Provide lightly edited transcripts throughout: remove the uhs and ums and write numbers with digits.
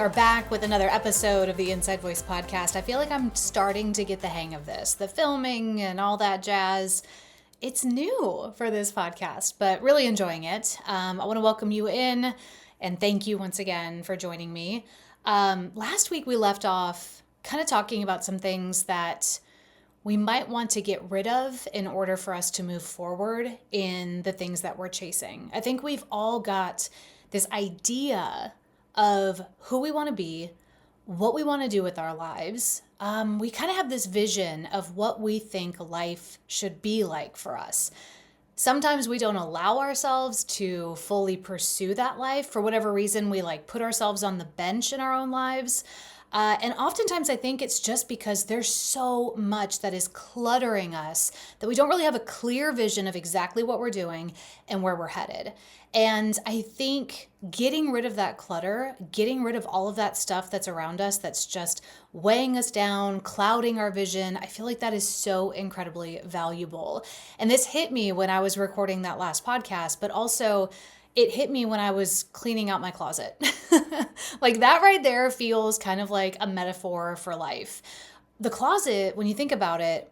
are back with another episode of the Inside Voice podcast. I feel like I'm starting to get the hang of this. The filming and all that jazz. It's new for this podcast, but really enjoying it. I want to welcome you in and thank you once again for joining me. Last week we left off kind of talking about some things that we might want to get rid of in order for us to move forward in the things that we're chasing. I think we've all got this idea of who we want to be, what we want to do with our lives. We kind of have this vision of what we think life should be like for us. Sometimes we don't allow ourselves to fully pursue that life. For whatever reason, we put ourselves on the bench in our own lives. And oftentimes I think it's just because there's so much that is cluttering us that we don't really have a clear vision of exactly what we're doing and where we're headed. And I think getting rid of that clutter, getting rid of all of that stuff that's around us that's just weighing us down, clouding our vision, I feel like that is so incredibly valuable. And this hit me when I was recording that last podcast, but also it hit me when I was cleaning out my closet. That right there feels kind of like a metaphor for life. The closet, when you think about it,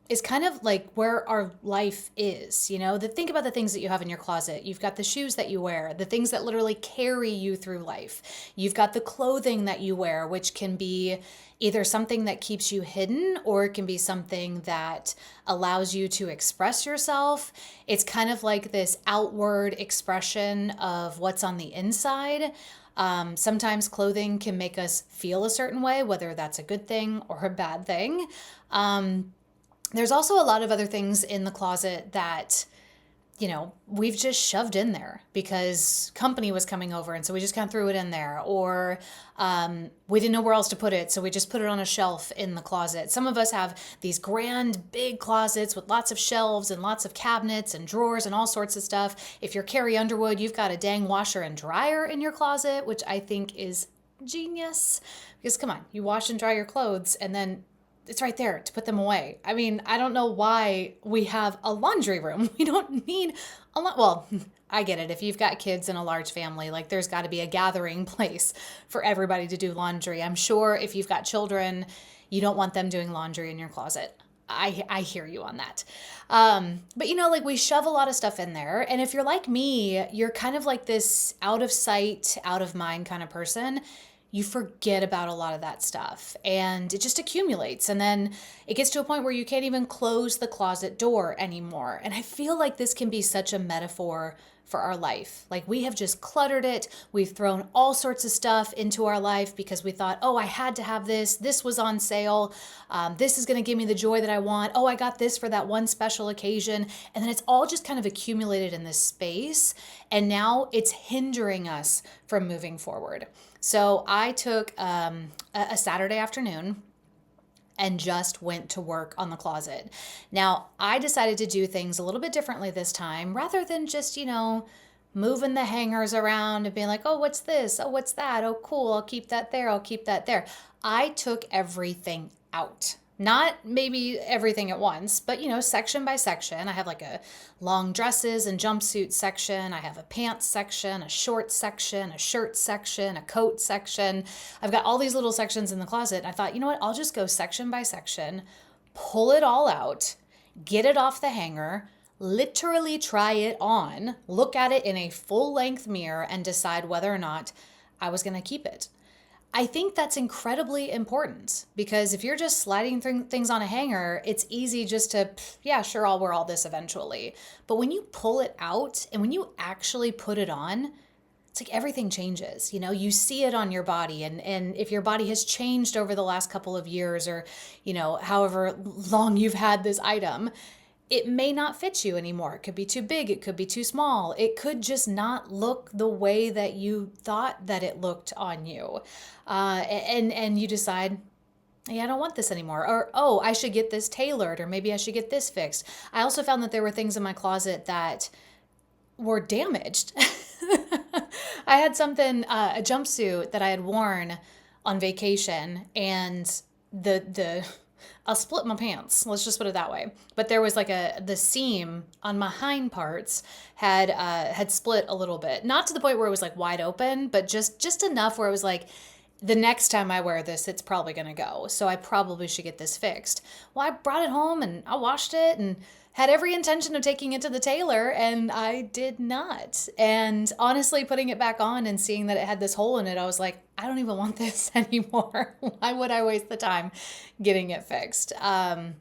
is kind of like where our life is, think about the things that you have in your closet. You've got the shoes that you wear, the things that literally carry you through life. You've got the clothing that you wear, which can be either something that keeps you hidden or it can be something that allows you to express yourself. It's kind of like this outward expression of what's on the inside. Sometimes clothing can make us feel a certain way, whether that's a good thing or a bad thing. There's also a lot of other things in the closet that, we've just shoved in there because company was coming over. And so we just kind of threw it in there, or we didn't know where else to put it. So we just put it on a shelf in the closet. Some of us have these grand big closets with lots of shelves and lots of cabinets and drawers and all sorts of stuff. If you're Carrie Underwood, you've got a dang washer and dryer in your closet, which I think is genius because come on, you wash and dry your clothes and then it's right there to put them away. I mean, I don't know why we have a laundry room. We don't need a lot. Well, I get it. If you've got kids in a large family, there's got to be a gathering place for everybody to do laundry. I'm sure if you've got children, you don't want them doing laundry in your closet. I hear you on that. But we shove a lot of stuff in there. And if you're like me, you're kind of like this out of sight, out of mind kind of person. You forget about a lot of that stuff and it just accumulates. And then it gets to a point where you can't even close the closet door anymore. And I feel like this can be such a metaphor for our life. We have just cluttered it. We've thrown all sorts of stuff into our life because we thought, oh, I had to have this. This was on sale. This is going to give me the joy that I want. Oh, I got this for that one special occasion. And then it's all just kind of accumulated in this space. And now it's hindering us from moving forward. So I took a Saturday afternoon and just went to work on the closet. Now, I decided to do things a little bit differently this time, rather than just, moving the hangers around and being like, oh, what's this? Oh, what's that? Oh, cool. I'll keep that there. I'll keep that there. I took everything out. Not maybe everything at once, but, section by section. I have a long dresses and jumpsuit section. I have a pants section, a short section, a shirt section, a coat section. I've got all these little sections in the closet. And I thought, you know what? I'll just go section by section, pull it all out, get it off the hanger, literally try it on, look at it in a full-length mirror and decide whether or not I was going to keep it. I think that's incredibly important because if you're just sliding things on a hanger, it's easy just to, yeah, sure, I'll wear all this eventually. But when you pull it out and when you actually put it on, it's like everything changes. You see it on your body. And if your body has changed over the last couple of years or, however long you've had this item, it may not fit you anymore. It could be too big. It could be too small. It could just not look the way that you thought that it looked on you. And you decide, yeah, I don't want this anymore. Or, oh, I should get this tailored, or maybe I should get this fixed. I also found that there were things in my closet that were damaged. I had something, a jumpsuit that I had worn on vacation, and the I'll split my pants. Let's just put it that way. But there was like the seam on my hind parts had split a little bit, not to the point where it was like wide open, but just enough where it was like, the next time I wear this, it's probably gonna go. So I probably should get this fixed. Well, I brought it home and I washed it and had every intention of taking it to the tailor, and I did not. And honestly, putting it back on and seeing that it had this hole in it, I was like, I don't even want this anymore. Why would I waste the time getting it fixed? And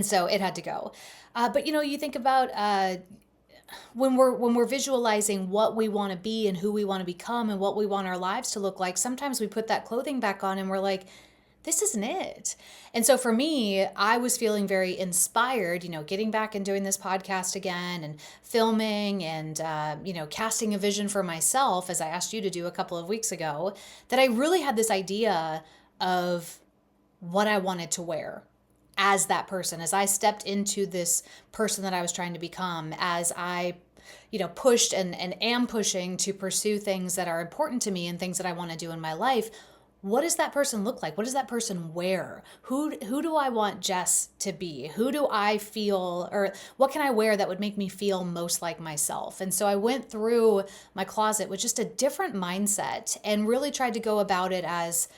so it had to go. But you think about when we're visualizing what we want to be and who we want to become and what we want our lives to look like, sometimes we put that clothing back on and we're like, this isn't it. And so for me, I was feeling very inspired, getting back and doing this podcast again and filming and, casting a vision for myself, as I asked you to do a couple of weeks ago, that I really had this idea of what I wanted to wear as that person, as I stepped into this person that I was trying to become, as I pushed and am pushing to pursue things that are important to me and things that I want to do in my life. What does that person look like? What does that person wear? Who do I want Jess to be? Who do I feel, or what can I wear that would make me feel most like myself? And so I went through my closet with just a different mindset and really tried to go about it as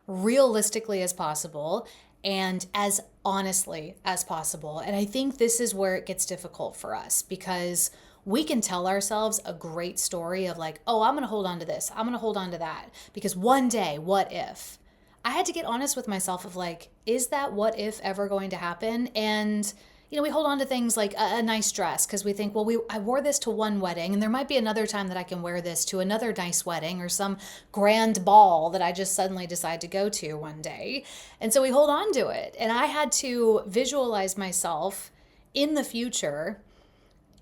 realistically as possible and as honestly as possible. And I think this is where it gets difficult for us, because we can tell ourselves a great story of like, oh, I'm going to hold on to this. I'm going to hold on to that because one day, what if? I had to get honest with myself of like, is that what if ever going to happen? And, we hold on to things like a nice dress because we think, well, I wore this to one wedding and there might be another time that I can wear this to another nice wedding or some grand ball that I just suddenly decide to go to one day. And so we hold on to it. And I had to visualize myself in the future,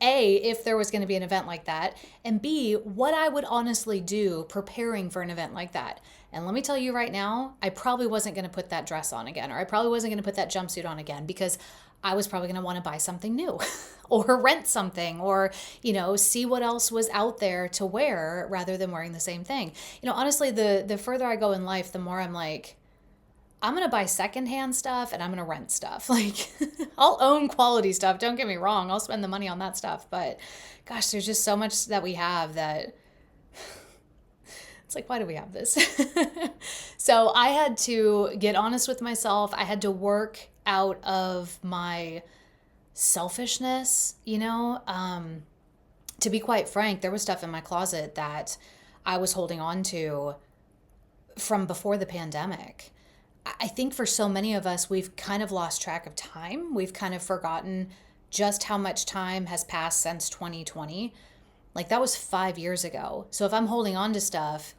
A, if there was going to be an event like that, and B, what I would honestly do preparing for an event like that. And let me tell you right now, I probably wasn't going to put that dress on again, or I probably wasn't going to put that jumpsuit on again, because I was probably going to want to buy something new or rent something or, see what else was out there to wear rather than wearing the same thing. Honestly, the further I go in life, the more I'm like, I'm going to buy secondhand stuff and I'm going to rent stuff. Like, I'll own quality stuff. Don't get me wrong. I'll spend the money on that stuff. But gosh, there's just so much that we have that it's like, why do we have this? So I had to get honest with myself. I had to work out of my selfishness, to be quite frank, there was stuff in my closet that I was holding on to from before the pandemic. I think for so many of us, we've kind of lost track of time. We've kind of forgotten just how much time has passed since 2020. Like, that was 5 years ago. So if I'm holding on to stuff,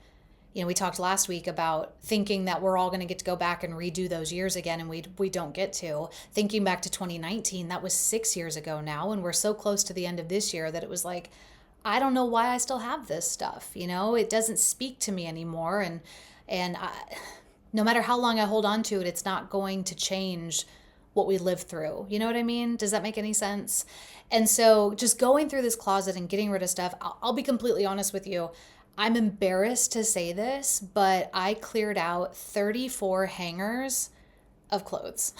we talked last week about thinking that we're all going to get to go back and redo those years again, and we don't get to. Thinking back to 2019, that was 6 years ago now, and we're so close to the end of this year that it was like, I don't know why I still have this stuff. It doesn't speak to me anymore, and no matter how long I hold on to it, it's not going to change what we live through. You know what I mean? Does that make any sense? And so just going through this closet and getting rid of stuff, I'll be completely honest with you. I'm embarrassed to say this, but I cleared out 34 hangers of clothes.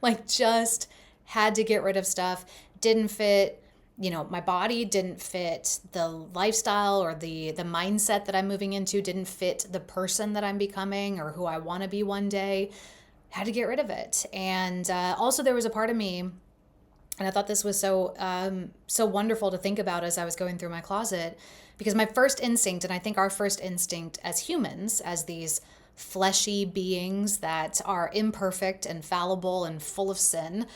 Like, just had to get rid of stuff. Didn't fit, my body didn't fit the lifestyle or the mindset that I'm moving into, didn't fit the person that I'm becoming or who I want to be one day. Had to get rid of it. And also there was a part of me, and I thought this was so wonderful to think about as I was going through my closet, because my first instinct, and I think our first instinct as humans, as these fleshy beings that are imperfect and fallible and full of sin,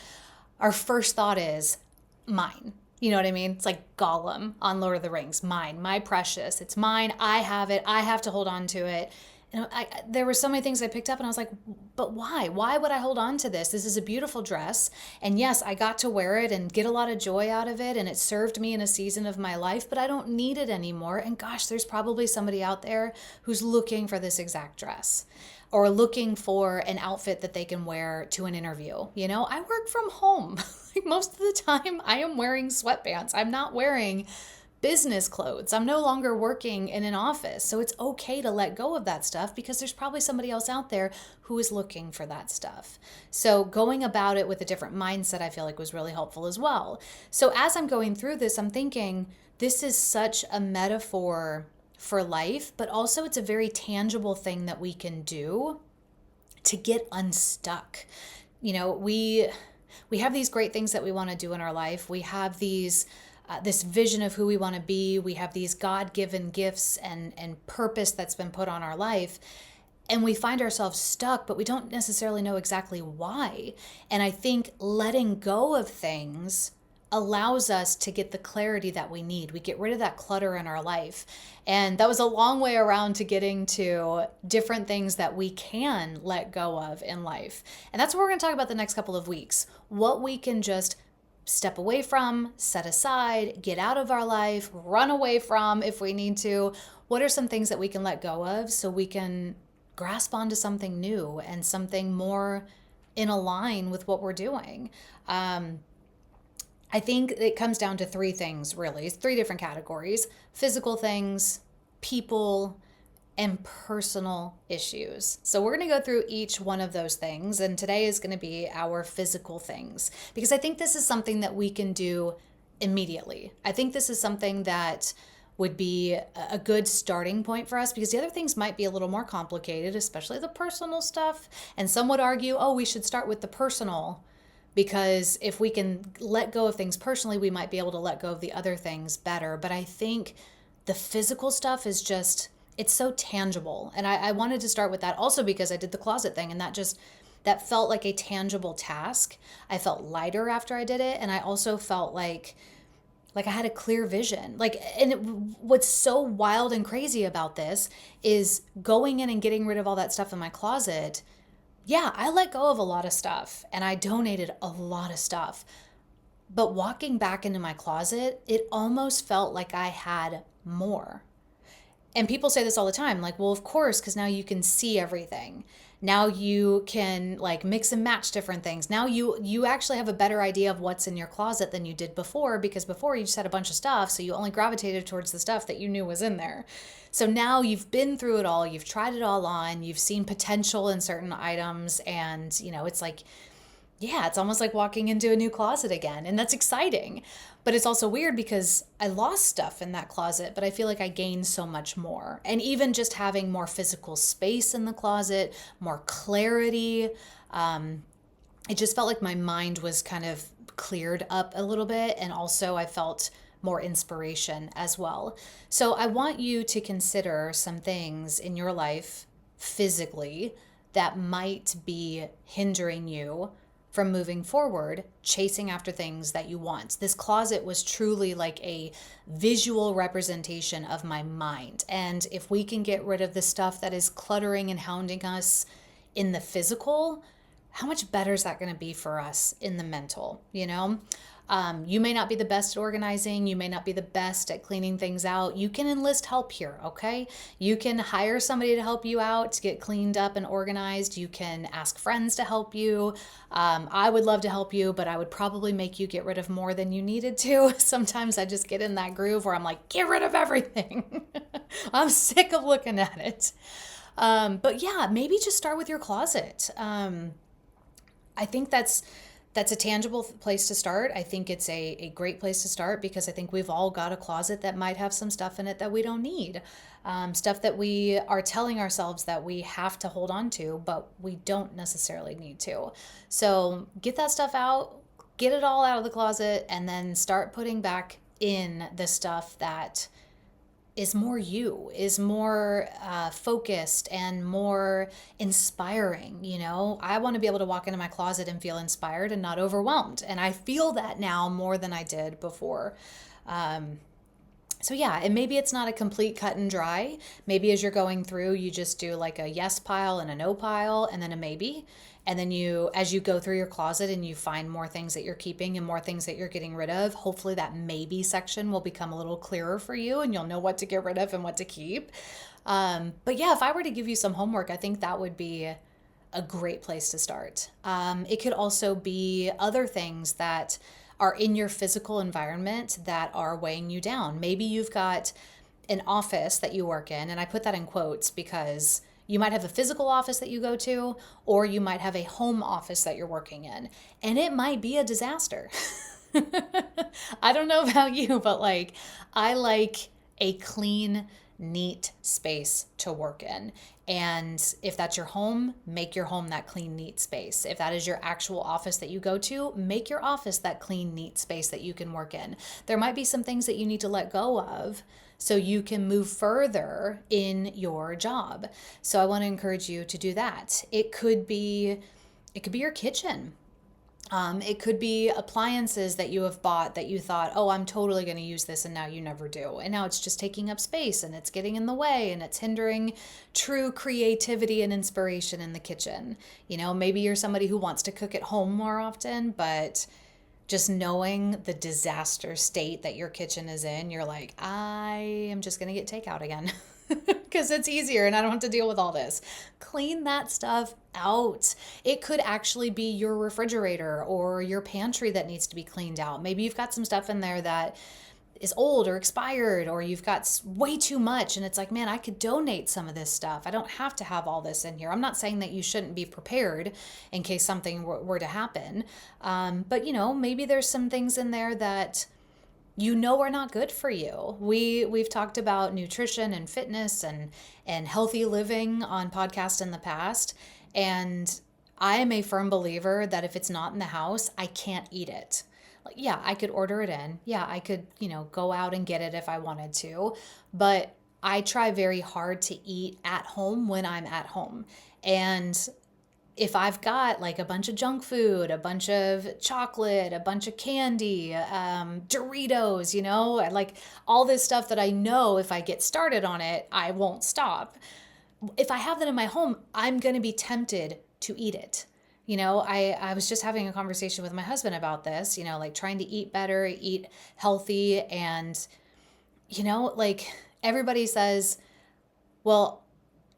our first thought is mine. You know what I mean? It's like Gollum on Lord of the Rings. Mine, my precious. It's mine. I have it. I have to hold on to it. And there were so many things I picked up and I was like, but why? Why would I hold on to this? This is a beautiful dress. And yes, I got to wear it and get a lot of joy out of it. And it served me in a season of my life, but I don't need it anymore. And gosh, there's probably somebody out there who's looking for this exact dress or looking for an outfit that they can wear to an interview. I work from home. Like, most of the time I am wearing sweatpants. I'm not wearing business clothes. I'm no longer working in an office. So it's okay to let go of that stuff because there's probably somebody else out there who is looking for that stuff. So going about it with a different mindset, I feel like was really helpful as well. So as I'm going through this, I'm thinking this is such a metaphor for life, but also it's a very tangible thing that we can do to get unstuck. You know, we have these great things that we want to do in our life. We have these this vision of who we want to be. We have these God-given gifts and purpose that's been put on our life. And we find ourselves stuck, but we don't necessarily know exactly why. And I think letting go of things allows us to get the clarity that we need. We get rid of that clutter in our life. And that was a long way around to getting to different things that we can let go of in life. And that's what we're going to talk about the next couple of weeks. What we can just step away from, set aside, get out of our life, run away from if we need to. What are some things that we can let go of so we can grasp onto something new and something more in line with what we're doing? I think it comes down to three things, really. It's three different categories: physical things, people, and personal issues. So we're going to go through each one of those things. And today is going to be our physical things, because I think this is something that we can do immediately. I think this is something that would be a good starting point for us, because the other things might be a little more complicated, especially the personal stuff. And some would argue, oh, we should start with the personal, because if we can let go of things personally, we might be able to let go of the other things better. But I think the physical stuff is just, it's so tangible. And I wanted to start with that also because I did the closet thing, and that felt like a tangible task. I felt lighter after I did it. And I also felt like I had a clear vision. What's so wild and crazy about this is going in and getting rid of all that stuff in my closet. Yeah, I let go of a lot of stuff and I donated a lot of stuff. But walking back into my closet, it almost felt like I had more. And people say this all the time, like, well, of course, because now you can see everything. Now you can like mix and match different things. Now you actually have a better idea of what's in your closet than you did before, because before you just had a bunch of stuff, so you only gravitated towards the stuff that you knew was in there. So now you've been through it all, you've tried it all on, you've seen potential in certain items, and it's like, yeah, it's almost like walking into a new closet again, and that's exciting. But it's also weird because I lost stuff in that closet, but I feel like I gained so much more. And even just having more physical space in the closet, more clarity, it just felt like my mind was kind of cleared up a little bit. And also I felt more inspiration as well. So I want you to consider some things in your life physically that might be hindering you from moving forward, chasing after things that you want. This closet was truly like a visual representation of my mind. And if we can get rid of the stuff that is cluttering and hounding us in the physical, how much better is that going to be for us in the mental, You may not be the best at organizing. You may not be the best at cleaning things out. You can enlist help here, okay? You can hire somebody to help you out to get cleaned up and organized. You can ask friends to help you. I would love to help you, but I would probably make you get rid of more than you needed to. Sometimes I just get in that groove where I'm like, get rid of everything. I'm sick of looking at it. But yeah, maybe just start with your closet. I think that's a tangible place to start. I think it's a great place to start because I think we've all got a closet that might have some stuff in it that we don't need. Stuff that we are telling ourselves that we have to hold on to, but we don't necessarily need to. So get that stuff out, get it all out of the closet, and then start putting back in the stuff that is more you, is more focused and more inspiring. I want to be able to walk into my closet and feel inspired and not overwhelmed. And I feel that now more than I did before. So yeah, and maybe it's not a complete cut and dry. Maybe as you're going through, you just do like a yes pile and a no pile and then a maybe. And then as you go through your closet and you find more things that you're keeping and more things that you're getting rid of, hopefully that maybe section will become a little clearer for you and you'll know what to get rid of and what to keep. But yeah, if I were to give you some homework, I think that would be a great place to start. It could also be other things that are in your physical environment that are weighing you down. Maybe you've got an office that you work in, and I put that in quotes because you might have a physical office that you go to, or you might have a home office that you're working in, and it might be a disaster. I don't know about you, but like, I like a clean, neat space to work in. And if that's your home, make your home that clean, neat space. If that is your actual office that you go to, make your office that clean, neat space that you can work in. There might be some things that you need to let go of so you can move further in your job. So I want to encourage you to do that. It could be your kitchen. It could be appliances that you have bought that you thought, oh, I'm totally going to use this, and now you never do. And now it's just taking up space and it's getting in the way and it's hindering true creativity and inspiration in the kitchen. Maybe you're somebody who wants to cook at home more often, but just knowing the disaster state that your kitchen is in, you're like, I am just going to get takeout again. Because it's easier and I don't have to deal with all this. Clean that stuff out. It could actually be your refrigerator or your pantry that needs to be cleaned out. Maybe you've got some stuff in there that is old or expired, or you've got way too much and it's like, man, I could donate some of this stuff. I don't have to have all this in here. I'm not saying that you shouldn't be prepared in case something were to happen. But maybe there's some things in there that are not good for you. We've talked about nutrition and fitness and healthy living on podcasts in the past, and I am a firm believer that if it's not in the house, I can't eat it. Like, yeah, I could order it in. Yeah, I could, go out and get it if I wanted to, but I try very hard to eat at home when I'm at home. And if I've got like a bunch of junk food, a bunch of chocolate, a bunch of candy, Doritos, like all this stuff that I know if I get started on it, I won't stop. If I have that in my home, I'm going to be tempted to eat it. I was just having a conversation with my husband about this, like trying to eat better, eat healthy. And, like everybody says, well,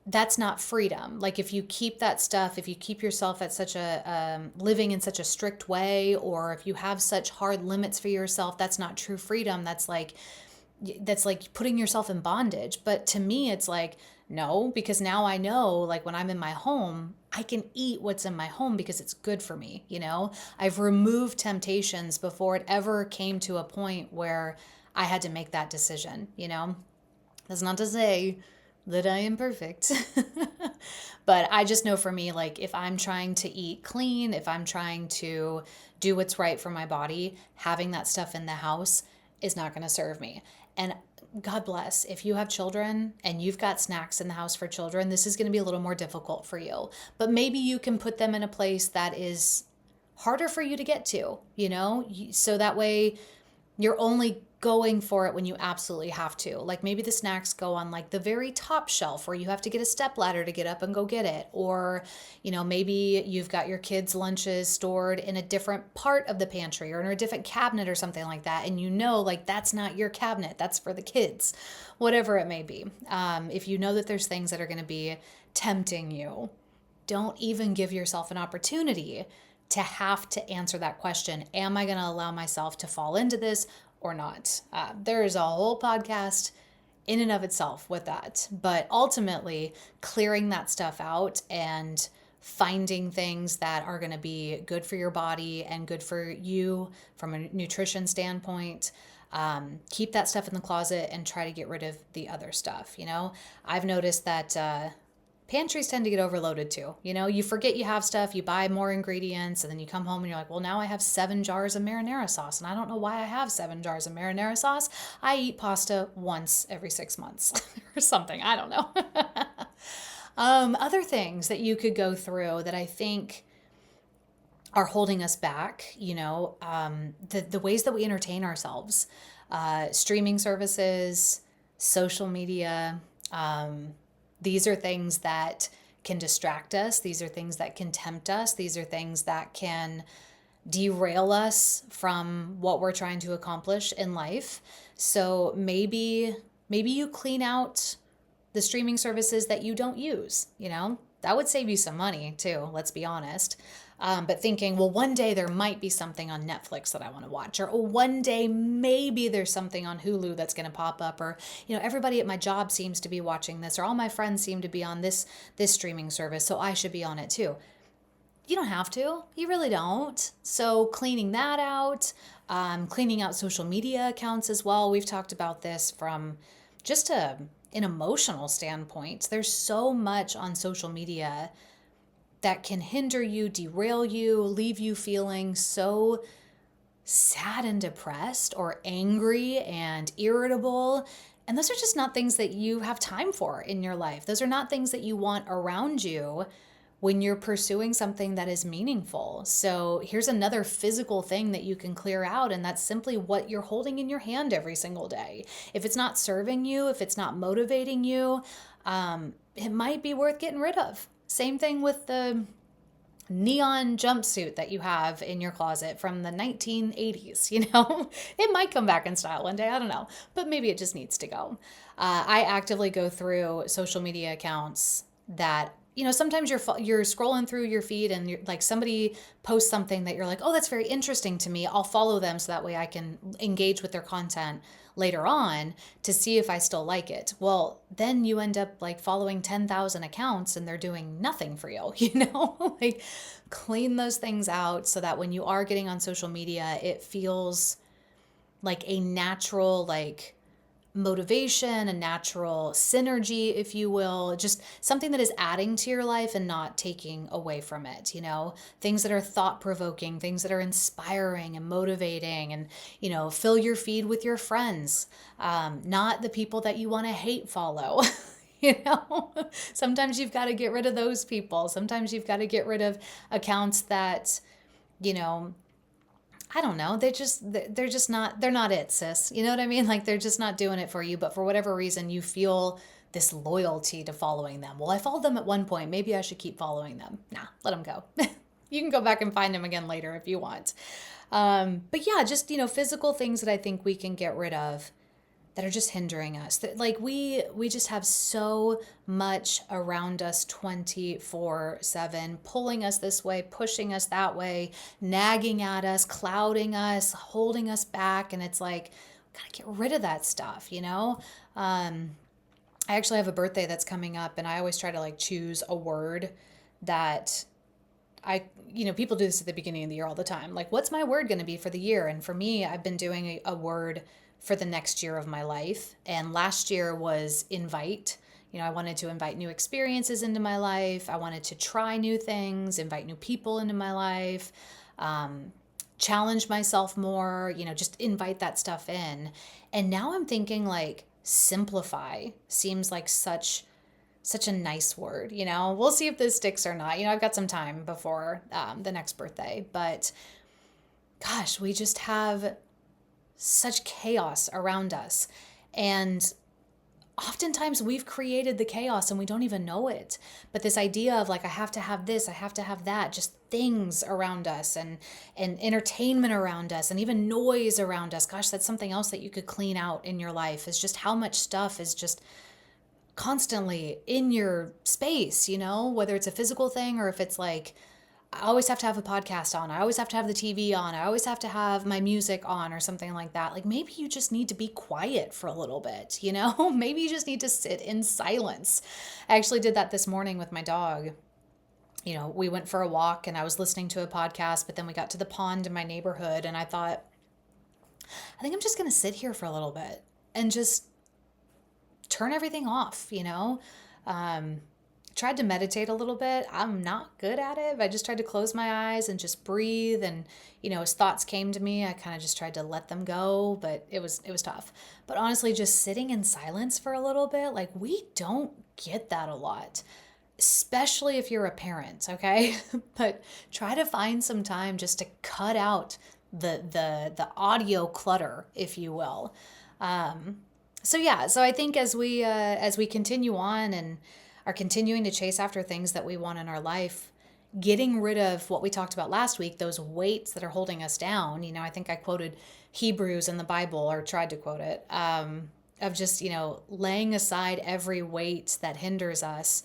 that's not freedom. Like if you keep that stuff, if you keep yourself at such a living in such a strict way, or if you have such hard limits for yourself, that's not true freedom. That's like putting yourself in bondage. But to me, it's like, no, because now I know, like when I'm in my home, I can eat what's in my home because it's good for me. I've removed temptations before it ever came to a point where I had to make that decision. That's not to say that I am perfect. But I just know for me, like if I'm trying to eat clean, if I'm trying to do what's right for my body, having that stuff in the house is not going to serve me. And God bless, if you have children and you've got snacks in the house for children, this is going to be a little more difficult for you. But maybe you can put them in a place that is harder for you to get to, so that way you're only going for it when you absolutely have to. Like maybe the snacks go on like the very top shelf where you have to get a step ladder to get up and go get it. Or, maybe you've got your kids' lunches stored in a different part of the pantry or in a different cabinet or something like that. And like that's not your cabinet, that's for the kids, whatever it may be. If you know that there's things that are going to be tempting you, don't even give yourself an opportunity to have to answer that question. Am I going to allow myself to fall into this or not? There is a whole podcast in and of itself with that. But ultimately, clearing that stuff out and finding things that are going to be good for your body and good for you from a nutrition standpoint. Keep that stuff in the closet and try to get rid of the other stuff. I've noticed that pantries tend to get overloaded too. You forget you have stuff, you buy more ingredients, and then you come home and you're like, well, now I have 7 jars of marinara sauce, and I don't know why I have 7 jars of marinara sauce. I eat pasta once every 6 months or something. I don't know. Other things that you could go through that I think are holding us back, the ways that we entertain ourselves, streaming services, social media, these are things that can distract us. These are things that can tempt us. These are things that can derail us from what we're trying to accomplish in life. So maybe you clean out the streaming services that you don't use, that would save you some money too, let's be honest. but thinking, well, one day there might be something on Netflix that I want to watch, or oh, one day maybe there's something on Hulu that's going to pop up, or everybody at my job seems to be watching this, or all my friends seem to be on this streaming service, so I should be on it too. You don't have to. You really don't. So cleaning that out, cleaning out social media accounts as well. We've talked about this from just an emotional standpoint. There's so much on social media that can hinder you, derail you, leave you feeling so sad and depressed or angry and irritable. And those are just not things that you have time for in your life. Those are not things that you want around you when you're pursuing something that is meaningful. So here's another physical thing that you can clear out, and that's simply what you're holding in your hand every single day. If it's not serving you, if it's not motivating you, it might be worth getting rid of. Same thing with the neon jumpsuit that you have in your closet from the 1980s. It might come back in style one day, I don't know, but maybe it just needs to go. I actively go through social media accounts that sometimes you're scrolling through your feed and you're like, somebody posts something that you're like, oh, that's very interesting to me. I'll follow them so that way I can engage with their content later on to see if I still like it. Well, then you end up like following 10,000 accounts and they're doing nothing for you, like clean those things out so that when you are getting on social media, it feels like a natural, like motivation, a natural synergy, if you will, just something that is adding to your life and not taking away from it, things that are thought-provoking, things that are inspiring and motivating, and, fill your feed with your friends, not the people that you want to hate follow. Sometimes you've got to get rid of those people. Sometimes you've got to get rid of accounts that, I don't know. They're not it, sis. You know what I mean? Like they're just not doing it for you, but for whatever reason, you feel this loyalty to following them. Well, I followed them at one point. Maybe I should keep following them. Nah, let them go. You can go back and find them again later if you want. But yeah, just, physical things that I think we can get rid of that are just hindering us. That like we just have so much around us 24/7, pulling us this way, pushing us that way, nagging at us, clouding us, holding us back. And it's like, gotta get rid of that stuff, I actually have a birthday that's coming up, and I always try to like choose a word that people do this at the beginning of the year all the time. Like, what's my word going to be for the year? And for me, I've been doing a word for the next year of my life. And last year was invite. I wanted to invite new experiences into my life. I wanted to try new things, invite new people into my life, challenge myself more, just invite that stuff in. And now I'm thinking like simplify seems like such a nice word, We'll see if this sticks or not. I've got some time before the next birthday, but gosh, we just have such chaos around us. And oftentimes we've created the chaos and we don't even know it. But this idea of like, I have to have this, I have to have that, just things around us and entertainment around us and even noise around us. Gosh, that's something else that you could clean out in your life, is just how much stuff is just constantly in your space, whether it's a physical thing or if it's like, I always have to have a podcast on, I always have to have the TV on, I always have to have my music on or something like that. Like maybe you just need to be quiet for a little bit, maybe you just need to sit in silence. I actually did that this morning with my dog. We went for a walk and I was listening to a podcast, but then we got to the pond in my neighborhood and I thought, I think I'm just going to sit here for a little bit and just turn everything off, tried to meditate a little bit. I'm not good at it, but I just tried to close my eyes and just breathe. And, as thoughts came to me, I kind of just tried to let them go, but it was tough. But honestly, just sitting in silence for a little bit, like we don't get that a lot, especially if you're a parent. Okay. But try to find some time just to cut out the audio clutter, if you will. So I think as we continue on and are continuing to chase after things that we want in our life, getting rid of what we talked about last week, those weights that are holding us down. I think I quoted Hebrews in the Bible, or tried to quote it, of just, laying aside every weight that hinders us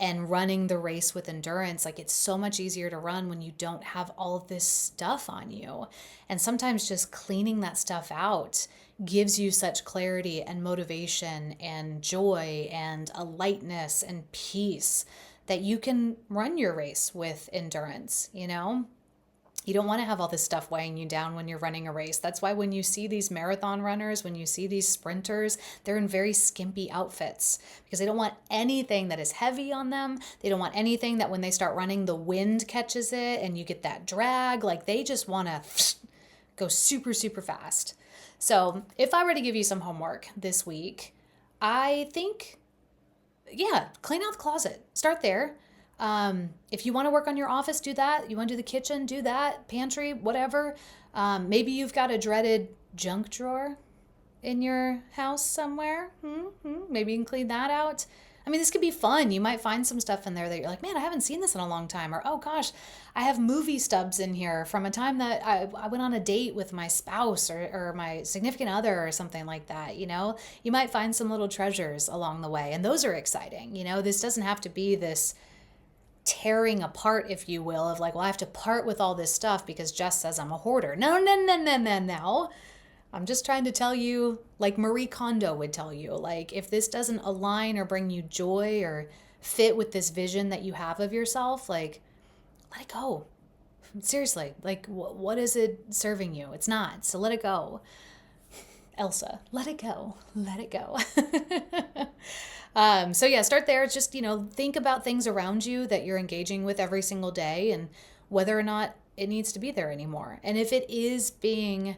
and running the race with endurance. Like, it's so much easier to run when you don't have all of this stuff on you. And sometimes just cleaning that stuff out gives you such clarity and motivation and joy and a lightness and peace that you can run your race with endurance, you know? You don't want to have all this stuff weighing you down when you're running a race. That's why when you see these marathon runners, when you see these sprinters, they're in very skimpy outfits because they don't want anything that is heavy on them. They don't want anything that when they start running, the wind catches it and you get that drag. Like, they just want to go super, super fast. So if I were to give you some homework this week, I think, clean out the closet. Start there. If you want to work on your office, do that. You want to do the kitchen, do that. Pantry, whatever. Maybe you've got a dreaded junk drawer in your house somewhere. Maybe you can clean that out. I mean, this could be fun. You might find some stuff in there that you're like, man, I haven't seen this in a long time. Or, oh gosh, I have movie stubs in here from a time that I went on a date with my spouse or my significant other or something like that. You know, you might find some little treasures along the way, and those are exciting. You know, this doesn't have to be this tearing apart, if you will, of like, well, I have to part with all this stuff because Jess says I'm a hoarder. No. I'm just trying to tell you, like Marie Kondo would tell you, like, if this doesn't align or bring you joy or fit with this vision that you have of yourself, like, let it go. Seriously, like, what is it serving you? It's not. So let it go. Elsa, let it go. Let it go. Start there. It's just, think about things around you that you're engaging with every single day and whether or not it needs to be there anymore. And if it is being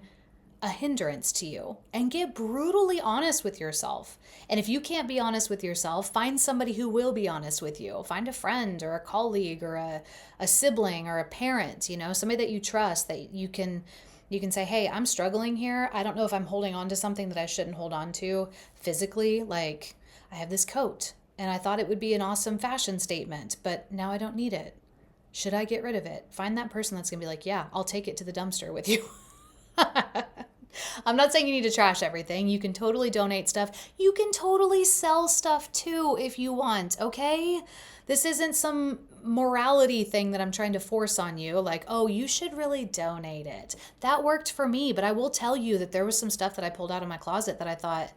a hindrance to you, and get brutally honest with yourself. And if you can't be honest with yourself, find somebody who will be honest with you. Find a friend or a colleague or a sibling or a parent, somebody that you trust that you can say, hey, I'm struggling here. I don't know if I'm holding on to something that I shouldn't hold on to physically. Like, I have this coat and I thought it would be an awesome fashion statement, but now I don't need it. Should I get rid of it? Find that person that's going to be like, yeah, I'll take it to the dumpster with you. I'm not saying you need to trash everything. You can totally donate stuff. You can totally sell stuff too if you want, okay? This isn't some morality thing that I'm trying to force on you, like, oh, you should really donate it. That worked for me, but I will tell you that there was some stuff that I pulled out of my closet that I thought,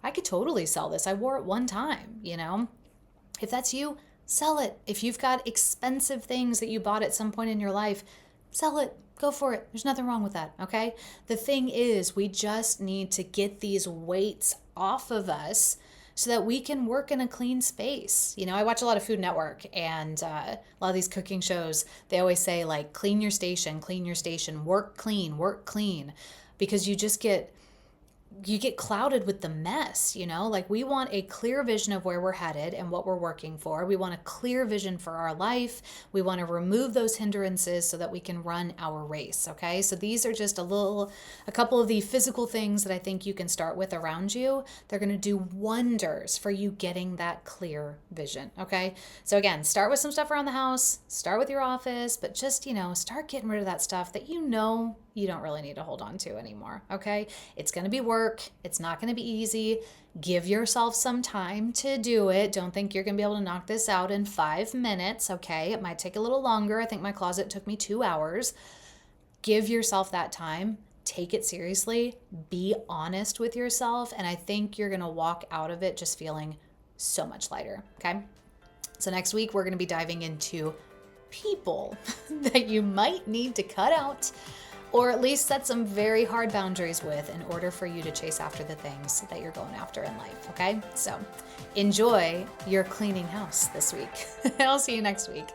I could totally sell this. I wore it one time, If that's you, sell it. If you've got expensive things that you bought at some point in your life, sell it. Go for it. There's nothing wrong with that, okay? The thing is, we just need to get these weights off of us so that we can work in a clean space. I watch a lot of Food Network and a lot of these cooking shows. They always say, like, clean your station, work clean, because you get clouded with the mess, like, we want a clear vision of where we're headed and what we're working for. We want a clear vision for our life. We want to remove those hindrances so that we can run our race. Okay. So these are just a couple of the physical things that I think you can start with around you. They're going to do wonders for you getting that clear vision. Okay. So again, start with some stuff around the house, start with your office, but just, start getting rid of that stuff that you don't really need to hold on to anymore, okay? It's going to be work. It's not going to be easy. Give yourself some time to do it. Don't think you're going to be able to knock this out in 5 minutes, okay? It might take a little longer. I think my closet took me 2 hours. Give yourself that time. Take it seriously. Be honest with yourself, and I think you're going to walk out of it just feeling so much lighter, okay? So next week, we're going to be diving into people that you might need to cut out or at least set some very hard boundaries with in order for you to chase after the things that you're going after in life, okay? So enjoy your cleaning house this week. I'll see you next week.